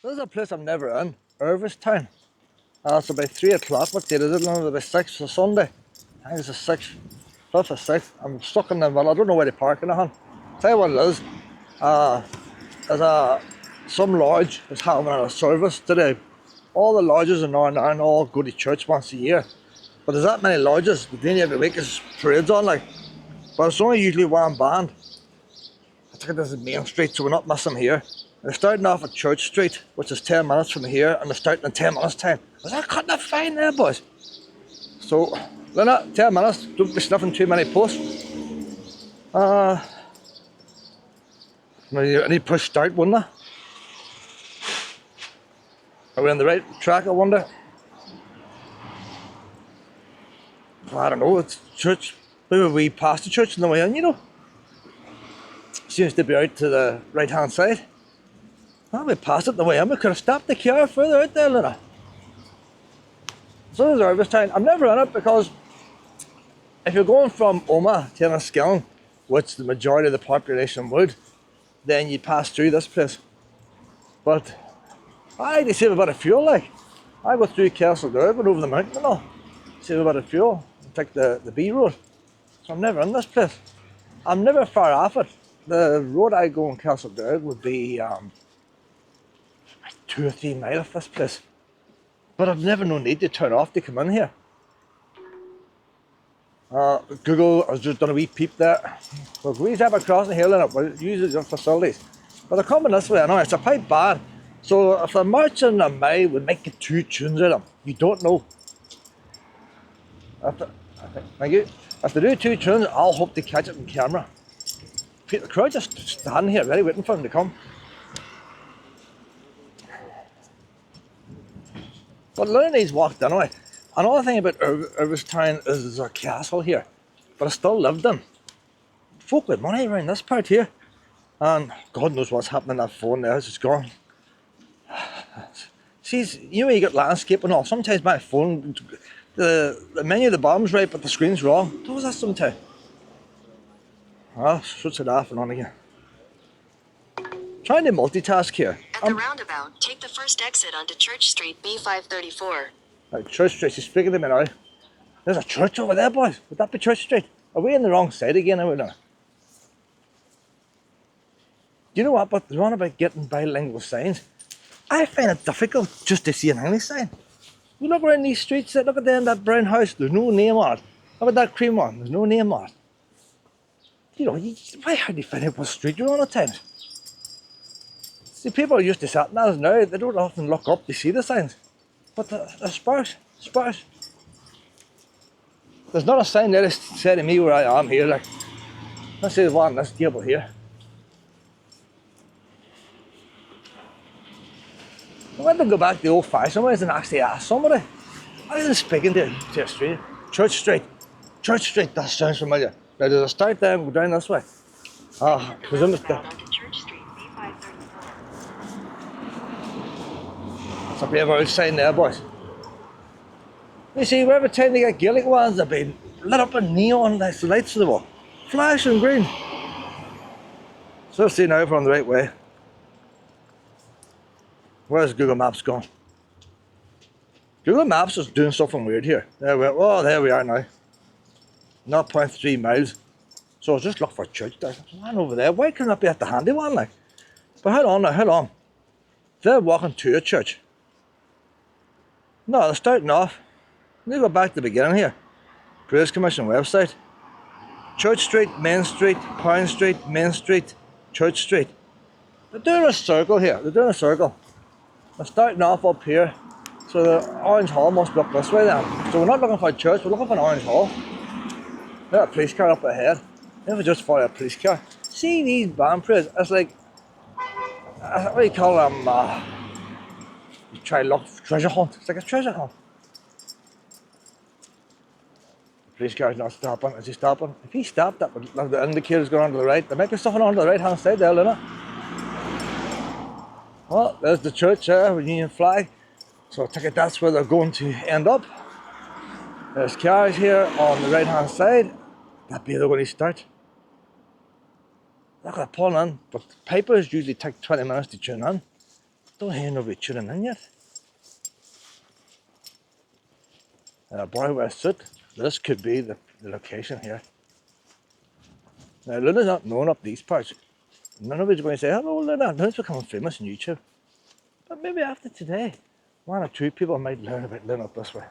There's a place I'm never in, Irvinestown. It's about 3 o'clock. What date is it? No, about 6 for Sunday. I think it's the 6th, 5th or 6th. I'm stuck in the middle. I don't know where to park in the hand. Tell you what it is. Some lodge is having a service today. All the lodges in Northern Ireland all go to church once a year. But there's that many lodges. The day every week is parades on, like. But it's only usually one band. I think this is Main Street, so we're not missing here. They're starting off at Church Street, which is 10 minutes from here, and they're starting in 10 minutes time. Is that cutting it fine there, boys? So, Lynette, 10 minutes, don't be sniffing too many posts. I need push start, wouldn't I? Are we on the right track, I wonder? Well, I don't know, it's church. Maybe we passed the church on the way in, you know. Seems to be out to the right hand side. Well, we passed it on the way in. We could have stopped the car further out there, Luna. So there's Irvinestown. I'm never in it because if you're going from Omagh to Enniskillen, which the majority of the population would, then you pass through this place. But I like to save a bit of fuel, like. I go through Castledurgan over the mountain and all. Save a bit of fuel and take the B road. So I'm never in this place. I'm never far off it. The road I go in Castledurgan would be 2 or 3 miles off this place. But I've never no need to turn off to come in here. Google has just done a wee peep there. Well, we have a crossing here, and we'll use your facilities. But they're coming this way anyway, it's a quite bad. So if they're marching a mile, we might get 2 tunes out of them. You don't know. Thank you. If they do 2 tunes, I'll hope to catch it on camera. The crowd just standing here ready waiting for them to come. But Learny's walked anyway. Another thing about Irvinestown is there's a castle here, but I still lived in. Folk with money around this part here. And God knows what's happening on that phone there, it's just gone. See, you know when you get landscape and all, sometimes my phone, the menu of the bottom's right, but the screen's wrong. Does that sometimes? Ah, switch it off and on again. Trying to multitask here. At the roundabout, take the first exit onto Church Street, B534. Right, Church Street, she's speaking to me now. There's a church over there, boys. Would that be Church Street? Are we on the wrong side again? Do you know what? But they're on about getting bilingual signs. I find it difficult just to see an English sign. You look around these streets, look at them, that brown house, there's no name on it. Look at that cream one, there's no name on it. You know, why hardly find out what street you're on at times? See, people are used to sat navs now, they don't often look up to see the signs. But they're sparse. There's not a sign there that said to me where I am here, like, let's say there's one on this table here. I went to go back to the old-fashioned ways and actually ask somebody. I was speaking to a street. Church Street, that sounds familiar. Now, does it start there and go down this way? Presume it's there. It's a bit of a sign there, boys. You see, every time they get Gaelic ones, they've been lit up in neon, like the lights of the wall. Flashing green. So let's see now if we're on the right way. Where's Google Maps gone? Google Maps is doing something weird here. There we are now. 0.3 miles. So I'll just look for a church. There's one over there. Why couldn't that be at the handy one, like? But hold on now, hold on. They're walking to a church. No, they're starting off. Let me go back to the beginning here. Praise Commission website. Church Street, Main Street, Pound Street, Main Street, Church Street. They're doing a circle here. They're starting off up here. So the Orange Hall must look this way then. So we're not looking for a church, we're looking for an Orange Hall. There's a police car up ahead. If we just follow a police car. See these band parades, it's like, what do you call them? You try to look for treasure hunt. It's like a treasure hunt. The police car's not stopping. Is he stopping? If he stopped, that would, like the indicator's going on to the right. There might be something on the right hand side there, Luna. Well, there's the church there with Union flag. So I take it that's where they're going to end up. There's cars here on the right hand side. That'd be the way they start. Look at that pulling in, but the papers usually take 20 minutes to tune in. Don't hear nobody tuning in yet. Boy, where I sit, this could be the location here. Now, Luna's not known up these parts. Nobody's going to say, hello, Luna. Luna's becoming famous on YouTube. But maybe after today, 1 or 2 people might learn about Luna up this way.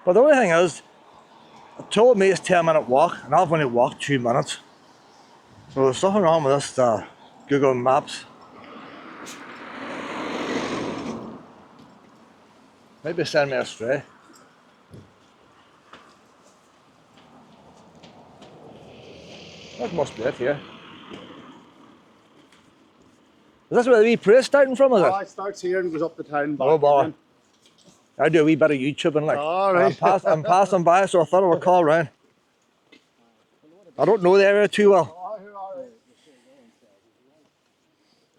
But the only thing is, it told me it's a 10-minute walk, and I've only walked 2 minutes. So there's something wrong with this Google Maps. Maybe send me astray. That must be it here. Is this where the wee parade's starting from, is it? Oh, it starts here and goes up the town back. Oh, boy. I do a wee bit of YouTubing, like. All right. I'm passing by, so I thought I would call round. I don't know the area too well.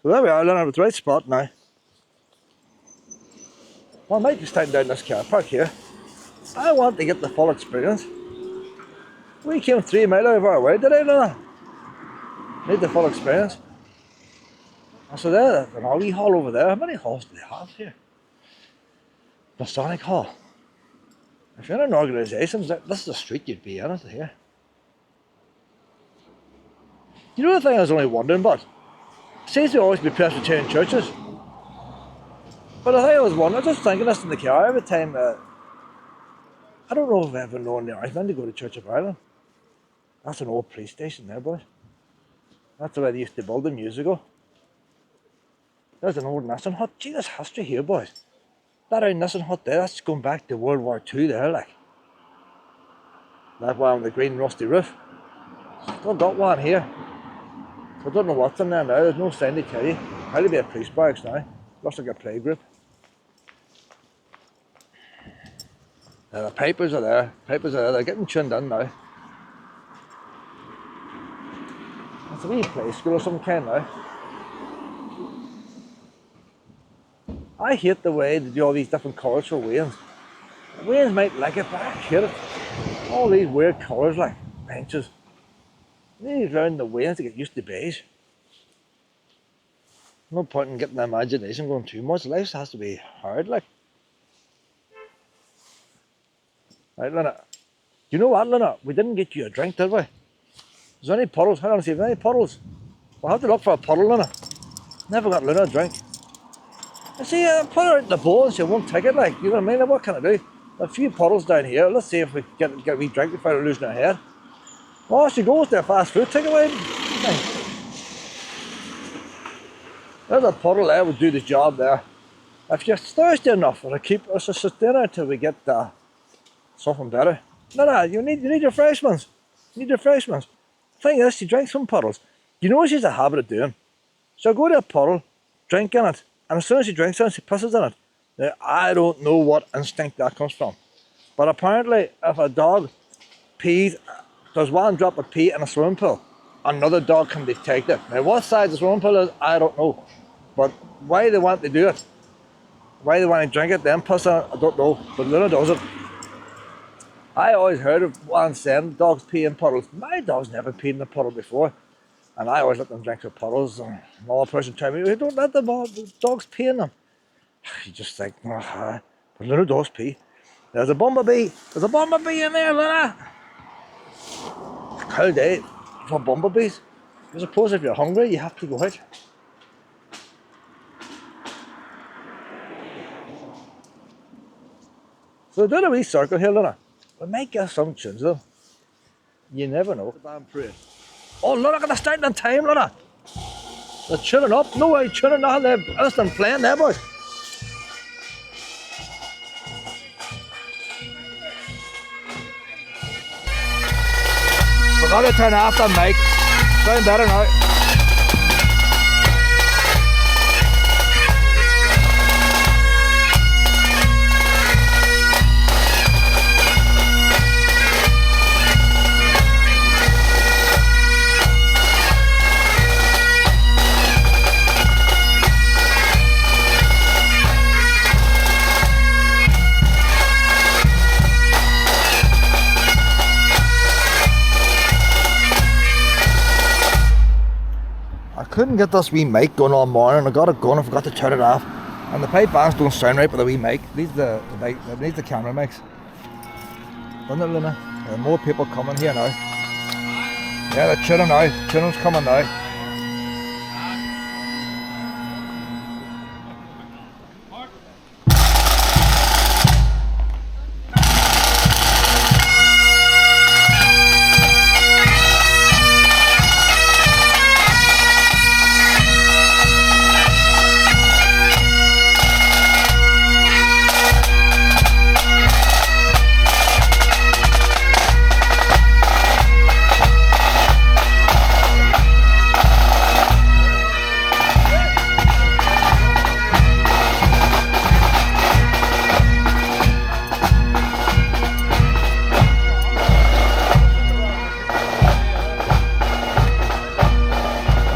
So there we are, Leonard, at the right spot now. Well, I might be standing down this car park here. I want to get the full experience. We came 3 miles out of our way, did I, Leonard? Need the full experience. So there's an wee hall over there. How many halls do they have here? Masonic Hall. If you're in an organisation, this is the street you'd be in, isn't it, here? You know the thing I was only wondering about? It seems to always be Presbyterian churches. But the thing I was wondering, I was just thinking this in the car every time. I don't know if I've ever known the Orangemen to go to Church of Ireland. That's an old police station there, boys. That's the way they used to build them years ago. There's an old Nissan hut. Gee, there's history here, boys. That old Nissan hut there, that's going back to World War II there, like. That one with the green rusty roof. Still got one here. I don't know what's in there now. There's no sign to tell you. Probably be a police barracks now. Looks like a play group. The papers are there. They're getting tuned in now. It's a wee play school of some kind now. I hate the way they do all these different colours for Waynes. Waynes might like it, but I hate it. All these weird colours like benches. You need to learn the Waynes to get used to beige. No point in getting the imagination going too much. Life has to be hard, like. Right, Lynette. You know what, Lynette? We didn't get you a drink, did we? Is there any puddles? Hang on, see if there's any puddles. We'll have to look for a puddle, Lynette. Never got Lynette a drink. I see, put her in the bowl and she won't take it, like. You know what I mean? What can I do? A few puddles down here. Let's see if we can get a wee drink before we're losing our head. Oh, she goes to a fast food takeaway. There's a puddle there, would do the job there. If you're thirsty enough, it'll keep us a dinner until we get something better. No, you need refreshments. You need refreshments. The thing is, she drinks from puddles. You know what she's a habit of doing? She'll go to a puddle, drink in it, and as soon as she drinks it, she pisses in it. Now, I don't know what instinct that comes from. But apparently, if a dog pees, there's one drop of pee in a swimming pool, another dog can detect it. Now, what size the swimming pool is, I don't know. But why they want to do it, why they want to drink it, then piss in it, I don't know. But Luna does it. I always heard of one saying dogs pee in puddles. My dog's never peed in a puddle before. And I always let them drink their puddles. And another person told me, don't let the dogs pee in them. You just think, but Luna does pee. There's a bumblebee. There's a bumblebee in there, Luna. Cold day for bumblebees. I suppose if you're hungry, you have to go out. So doing a wee circle here, Luna. We might get some tunes though. You never know. Damn parade. Oh, look at the starting on time, Luna. They're tuning up. No way tuning nothing. They're instant playing there, boys. We're gonna turn off the mic. Sound better now. couldn't get this wee mic going all morning. I got it going, I forgot to turn it off. And the pipe bands don't sound right with the wee mic. These the mic, these the camera mics. Doesn't it, Luna? There are more people coming here now. Yeah, they're tuning now. Tuning's coming now.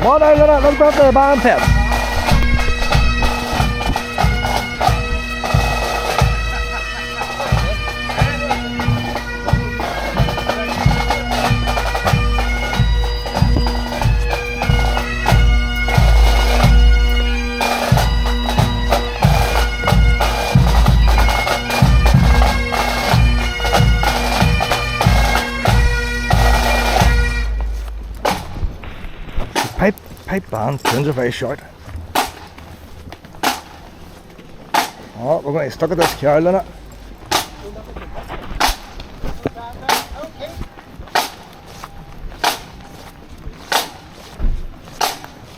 Come on now, let's go up to the band pit. Pipe band tunes are very short. Oh, we're going to stuck at this carol in it.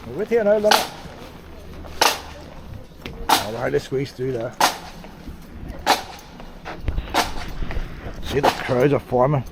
We're with here now, Lynette. Oh, we're hardly squeezed through there. See, the crowds are forming.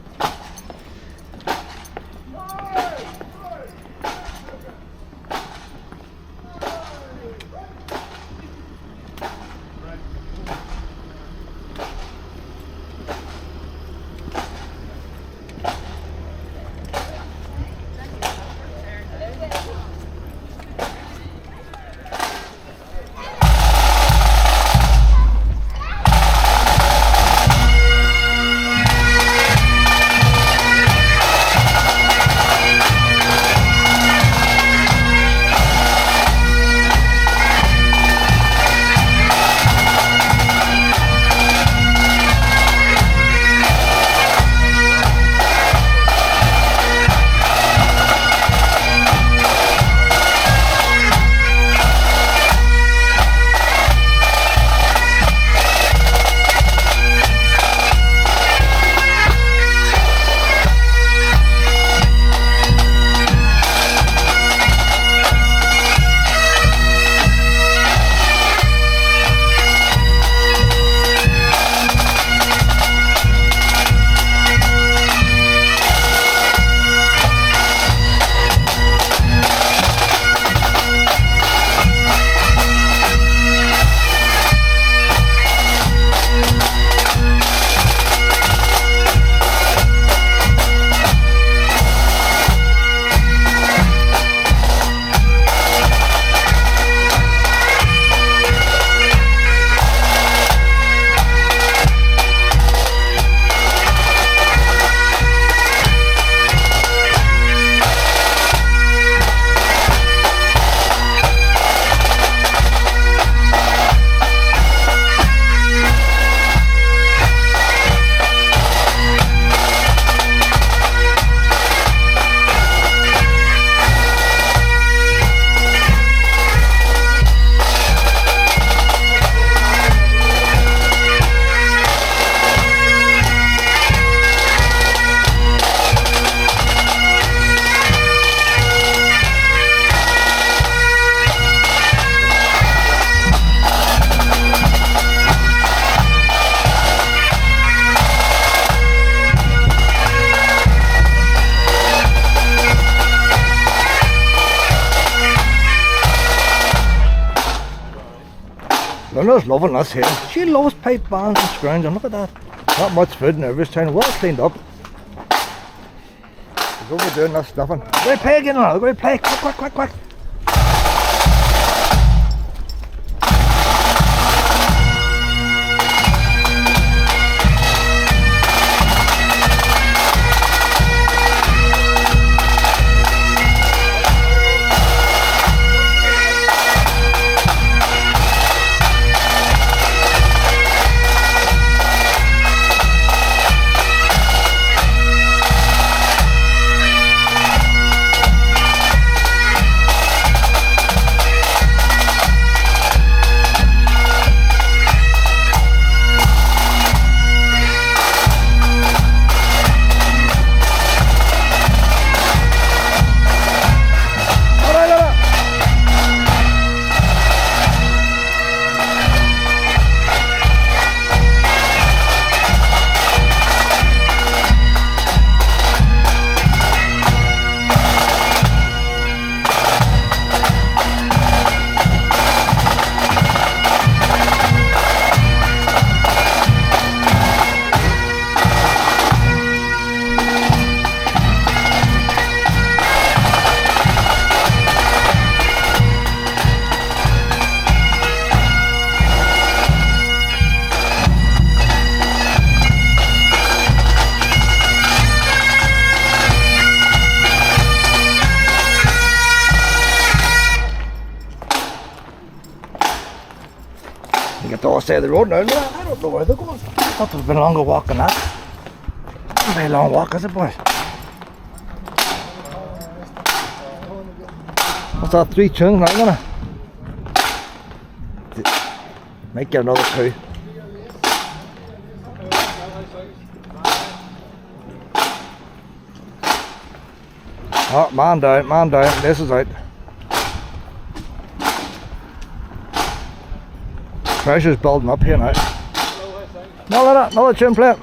Luna's loving this here. She loves pipe bands and scrounge, and look at that. Not much food in Irvinestown, well cleaned up. She's overdoing this stuffing. We're going to play again now, we're going to play. Quick, quick, quick, quick. side of the road now. I don't know where they're going. That would have been a longer walk than that. A very long walk, is it, boys? What's that, 3 tunes now, gonna? Might get another 2. Oh, man down, this is out. Pressure's building up here now. Another tune plate.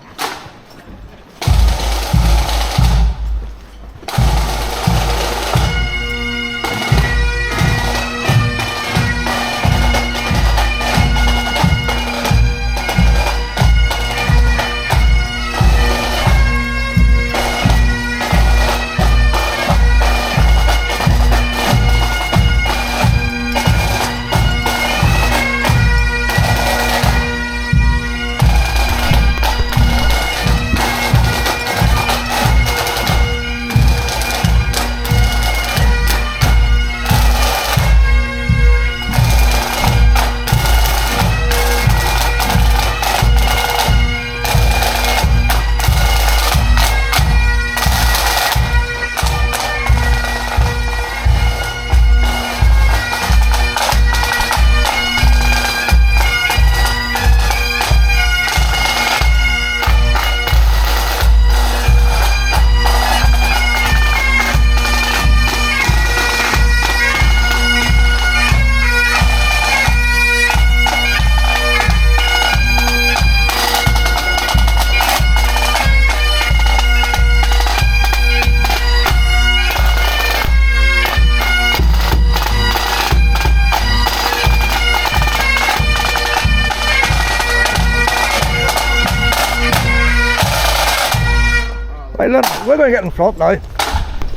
Right, look, we're going to get in front now.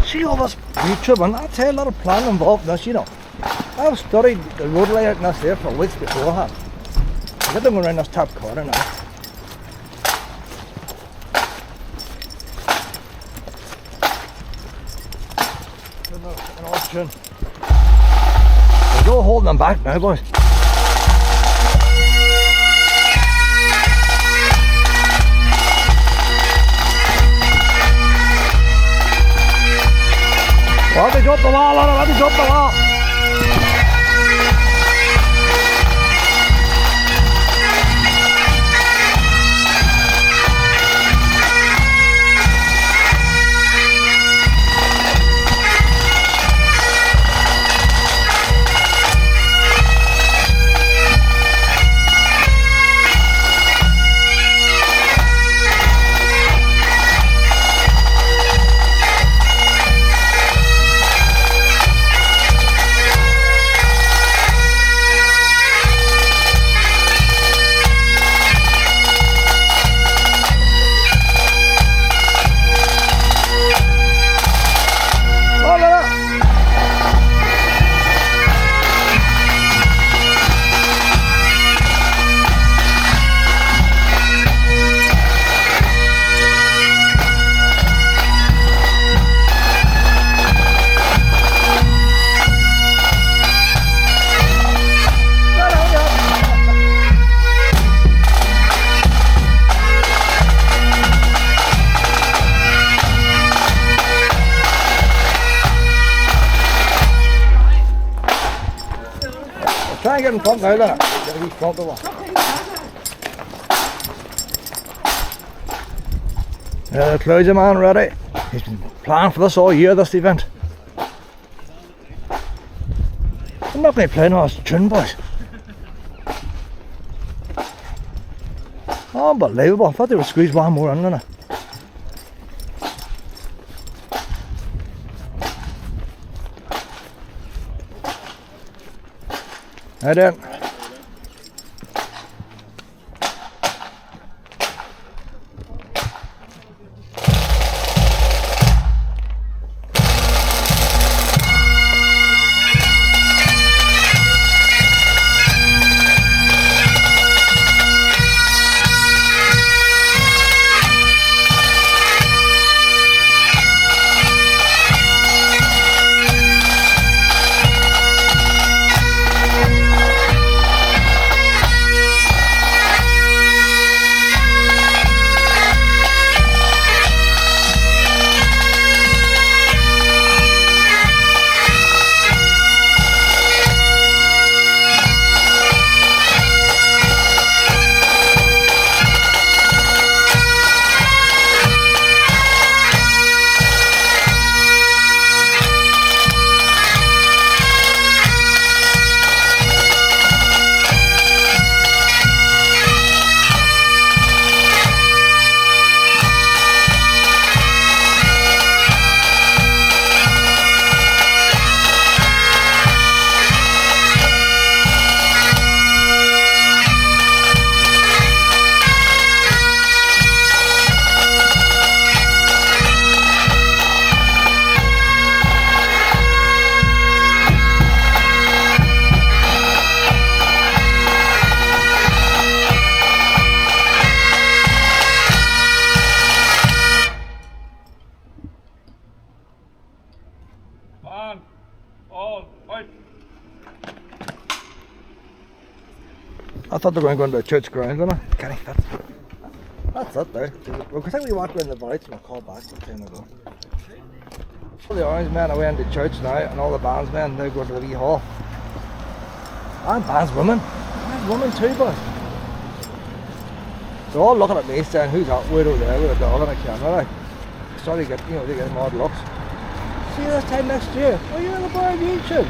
See all this YouTube, and I tell you, a lot of planning involved in this, you know. I've studied the road layout in this here for weeks beforehand. I get them going around this top corner now. An odd tune. There's no holding them back now, boys. Well, they dropped the wall on it, they dropped the wall. Try and get in front now, then. Get a wee front of one. The cloudy man ready. He's been planning for this all year, this event. I'm not going to play no tune, boys. Unbelievable. I thought they would squeeze one more in, didn't I? Head in. thought they were going to go into a church ground, didn't I? Can't fit. That's it there. Well, I think we walked around the village and I'll call back some time ago. All the Orangemen are away into church now, and all the bandsmen, they go to the wee hall. And bandswomen. Bandswomen too, boys. They're all looking at me saying, who's that weirdo there with a dog on a camera? Like, sorry, they get odd looks. See you this time next year. Oh, you're in the bar on YouTube.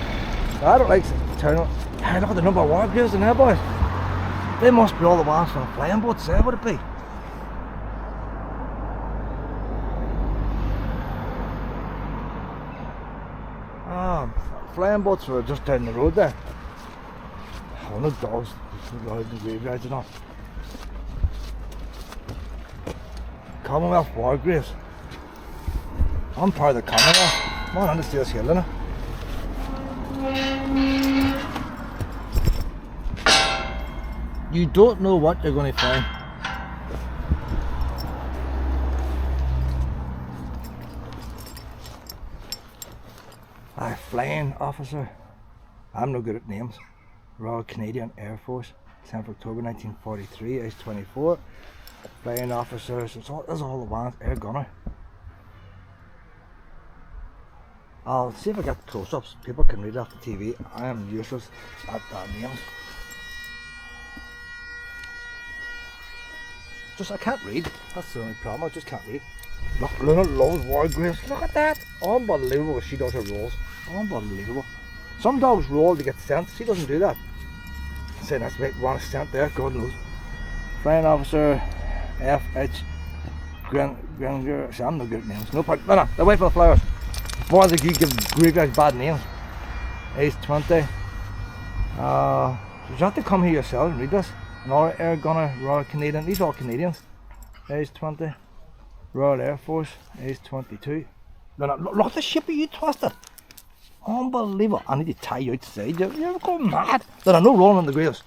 I don't like turning. Hey, look at the number of war graves in there, boys. They must be all the ones from the flying boats there, would it be? Flying boats were just down the road there. Oh, no dogs. There's no graveyards and all. Commonwealth war graves. I'm part of the Commonwealth. Come on, let's see this hill, innit? You don't know what you're going to find. Flying officer. I'm no good at names. Royal Canadian Air Force, 10th October 1943, age 24. Flying officer. That's all the ones. Air gunner. I'll see if I get close-ups. People can read off the TV. I am useless at names. I can't read. That's the only problem. I just can't read. Look, Luna loves war graves. Look at that. Unbelievable. She does her rolls. Unbelievable. Some dogs roll to get scent. She doesn't do that. Saying that's make one scent there. God knows. Flying officer F.H. Granger. See, I'm no good at names. No point. No. They're away from the flowers. More than you give great guys bad names. Age 20. You have to come here yourself and read this. Another air gunner, Royal Canadian. These are all Canadians. Age 20. Royal Air Force. Age 22. Look at the ship you twisted. Unbelievable. I need to tie you outside. You're going mad. There are no rolling in the graves.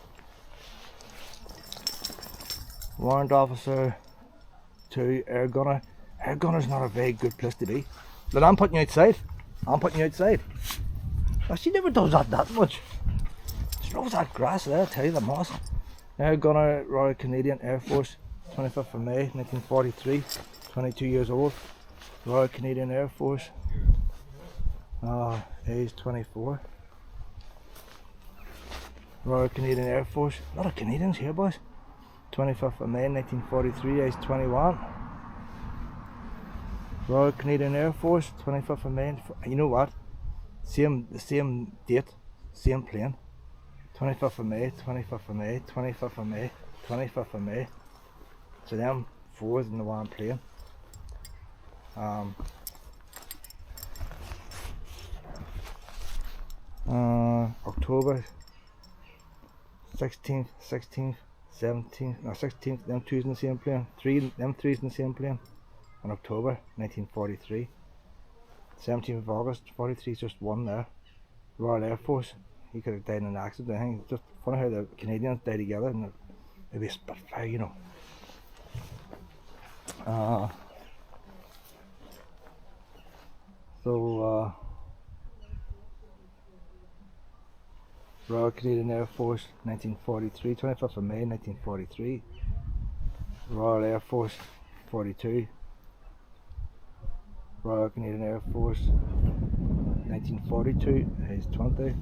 Warrant officer. 2. Air gunner. Air gunner's not a very good place to be. But I'm putting you outside. I'm putting you outside. Now, she never does that much. She knows that grass there, I tell you, the moss. Air gunner, Royal Canadian Air Force, 25th of May, 1943, 22 years old. Royal Canadian Air Force, age 24. Royal Canadian Air Force, a lot of Canadians here, boys. 25th of May, 1943, age 21. Royal Canadian Air Force, 25th of May, you know what? The same date, same plane. 25th of May, 25th of May, 25th of May, 25th of May. So them 4's in the one plane. October 16th, 17th, no 16th, them 2's in the same plane. Them 3's in the same plane. In October 1943. 17th of August, 43 is just one there. Royal Air Force. He could have died in an accident. I think it's just funny how the Canadians die together and it'd be a Spitfire, you know. Royal Canadian Air Force, 1943, 25th of May, 1943. Royal Air Force, 42. Royal Canadian Air Force, 1942, age 20.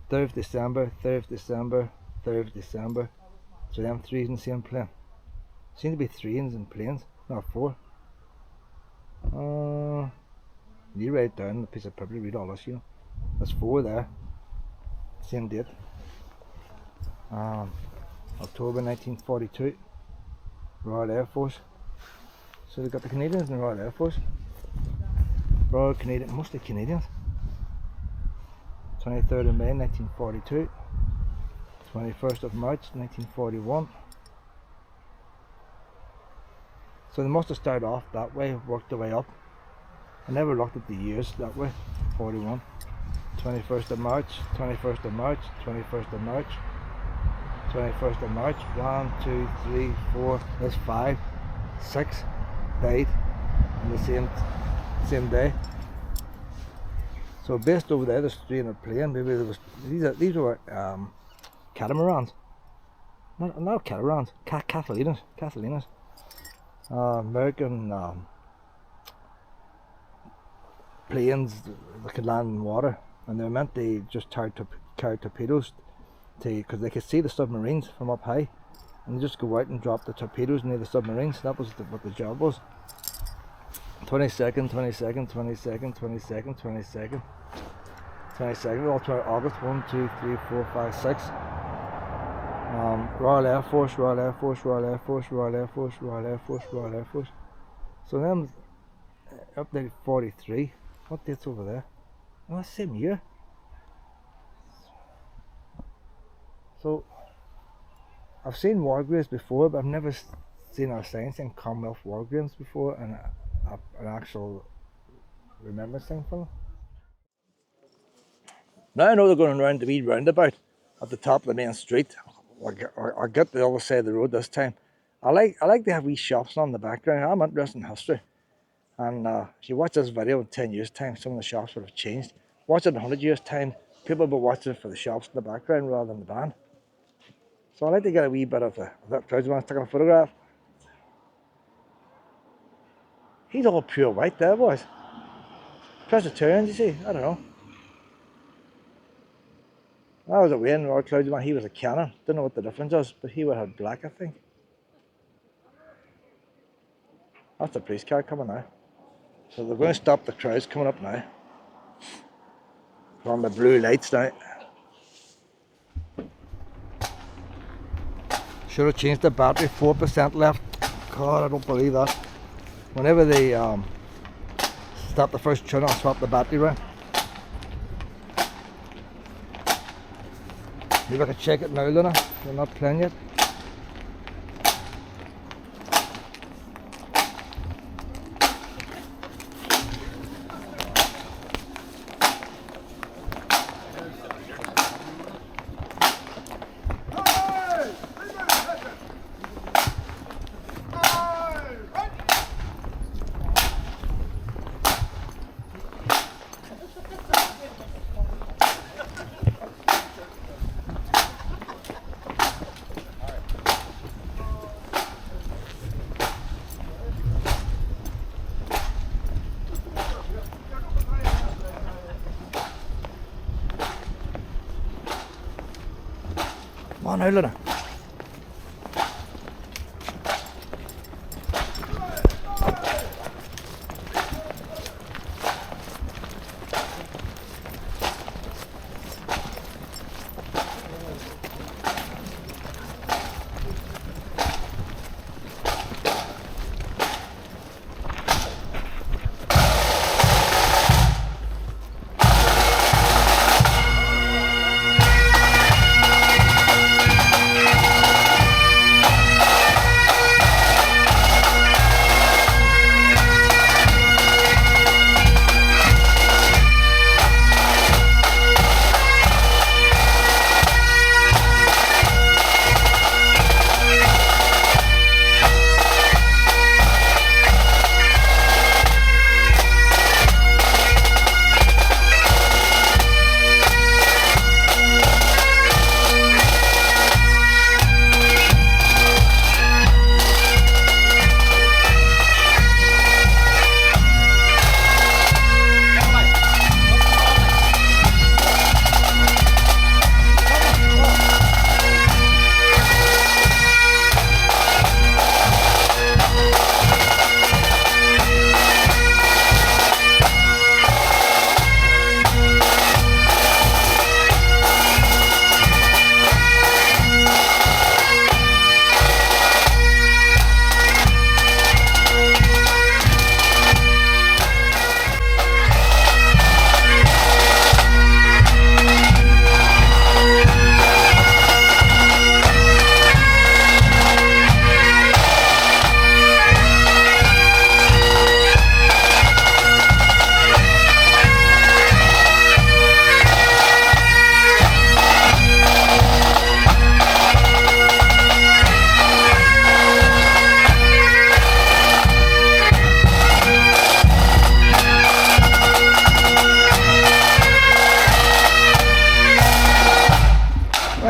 3rd of December, 3rd of December, 3rd of December. So them 3's in the same plane. Seem to be 3's in planes, not 4. You write down a piece of paper, read all this, you know. There's 4 there. Same date. October 1942. Royal Air Force. So they've got the Canadians in the Royal Air Force. Royal Canadian, mostly Canadians. 23rd of May 1942. 21st of March 1941. So they must have started off that way, worked their way up. I never looked at the years that way. 41. 21st of March, 21st of March, 21st of March, 21st of March. 1, 2, 3, 4, that's 5, 6 died on the same day. So based over there, there's 300 plane. Maybe there was these were catamarans. Not catamarans, Catalinas. American planes that could land in water, and they were meant to just carry torpedoes because they could see the submarines from up high, and they just go out and drop the torpedoes near the submarines. That was what the job was. 22nd, 22nd, 22nd, 22nd, 22nd, 22nd, all throughout August. 1, 2, 3, 4, 5, 6. Royal Air Force, Royal Air Force, Royal Air Force, Royal Air Force, Royal Air Force, Royal Air Force. So then up to 43. What date's over there? Oh, that's the same year. So I've seen war graves before, but I've never seen our signs in Commonwealth war graves before, and an actual remembrance thing for them. Now I know they're going around the wee roundabout at the top of the main street. Or get the other side of the road this time. I like to have wee shops on the background. I'm interested in history, and if you watch this video in 10 years time, some of the shops would have changed. Watch it in 100 years time, people will be watching it for the shops in the background rather than the band. So I like to get a wee bit of that Cloudsman's taking a photograph. He's all pure white there, boys. Presbyterian, you see? I don't know. I was at Wayne, our Cloudsman, he was a Cannon. Don't know what the difference is, but he would have black, I think. That's the police car coming now. So they're going to stop the crowds coming up now. On the blue lights now. Should have changed the battery, 4% left. God, I don't believe that. Whenever they stop the first tune, I'll swap the battery around. Maybe I can check it now, Luna. We're not playing yet. Come on now, Luna.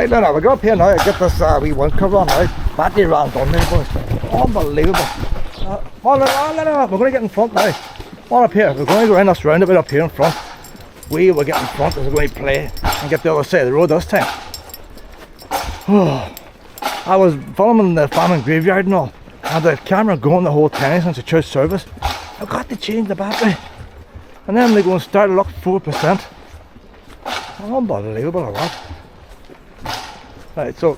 Right now, we got up here now to get this wee wind cover on now. Battery ran done there, boys. Unbelievable. We're going to get in front now. On up here, we're going to go in this roundabout up here in front. We will get in front as we're going to play and get the other side of the road this time. I was filming the famine graveyard and all, and the camera going the whole time since the church service. I got to change the battery, and then they go and start it up 4%. Unbelievable or what? Right, so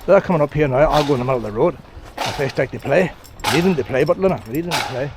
they're coming up here now. I'll go in the middle of the road if they start to play. We need them to play, but Luna, we need them to play.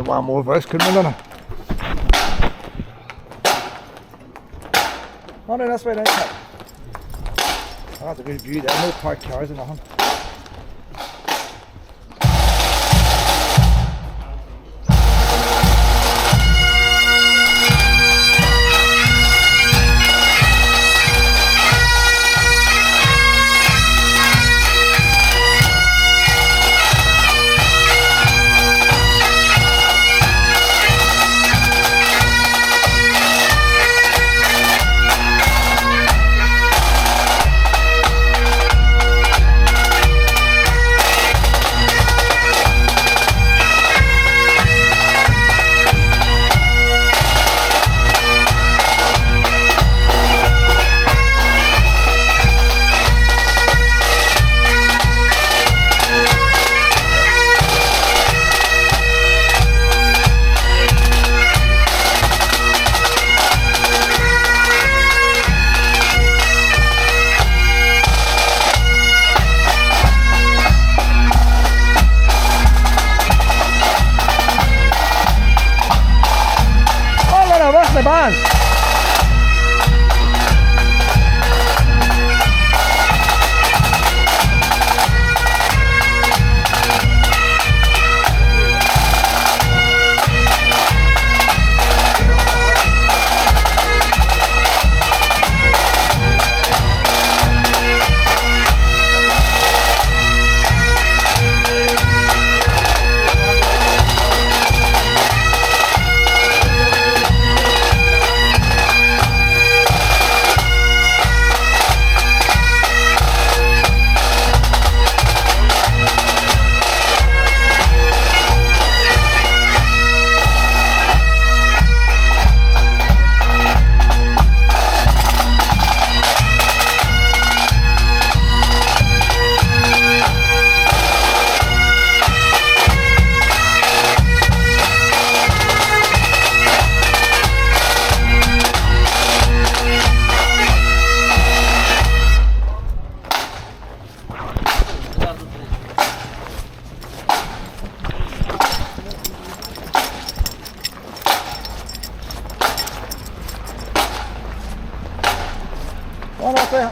One more verse coming on. Oh no, that's right now. Oh, that's a good view there, no parked cars or nothing. The band.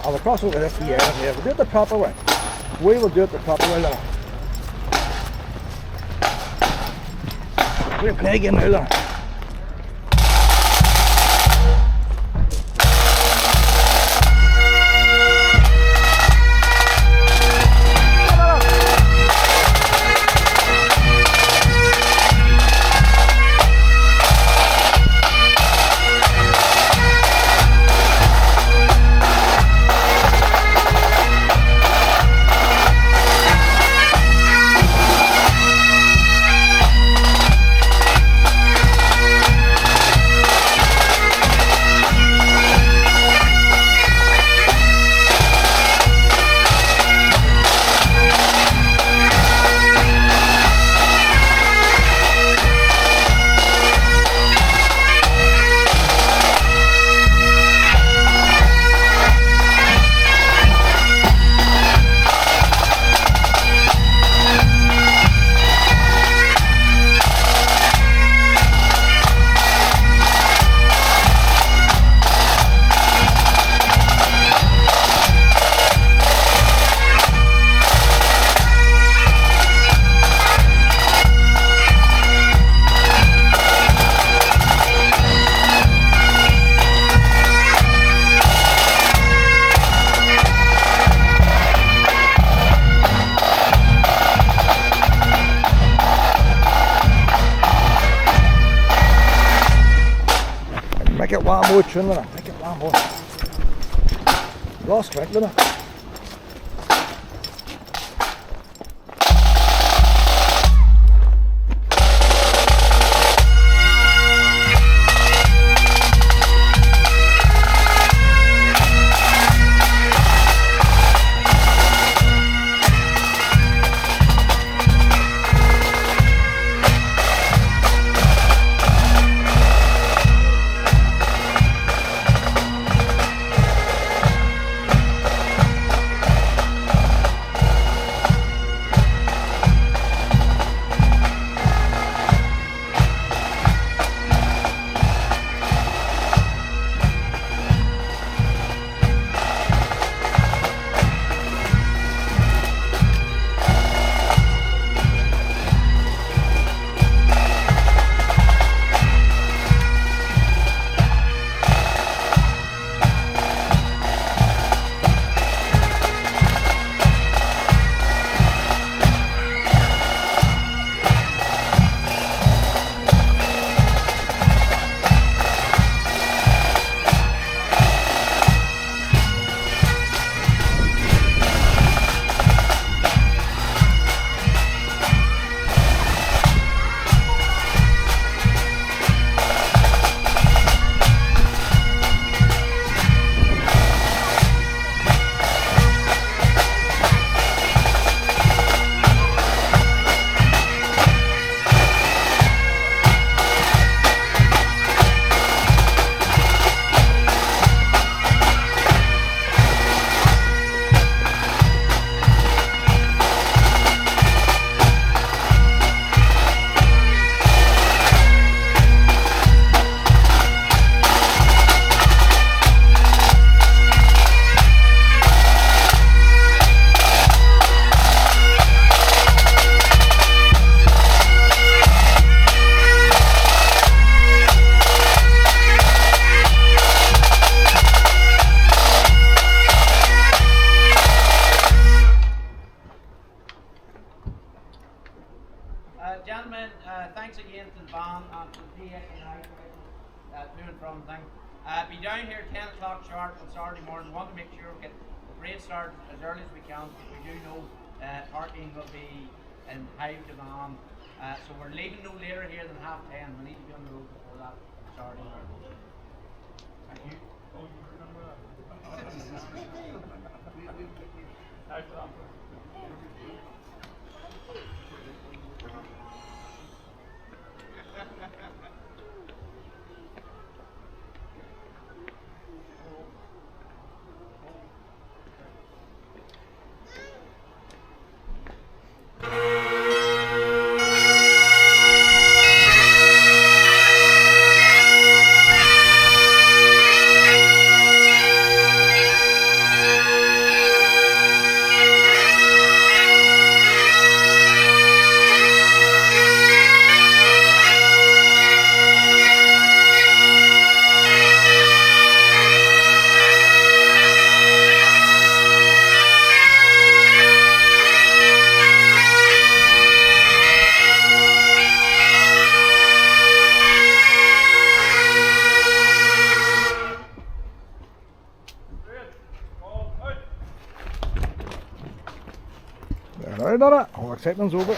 I'll cross over this here and here. We'll do it the proper way. We will do it the proper way, Lana. We'll play again now, Lana. Make it one more tune, Lana. Make it one more. Lost track, Lana. Gentlemen, thanks again to the band and to the PA tonight to and from thing. Be down here 10 o'clock sharp on Saturday morning. We want to make sure we get the parade started as early as we can, because we do know parking will be in high demand. So we're leaving no later here than 10:30. We need to be on the road before that Saturday morning. Thank you. Sorry about it. All excitement's over.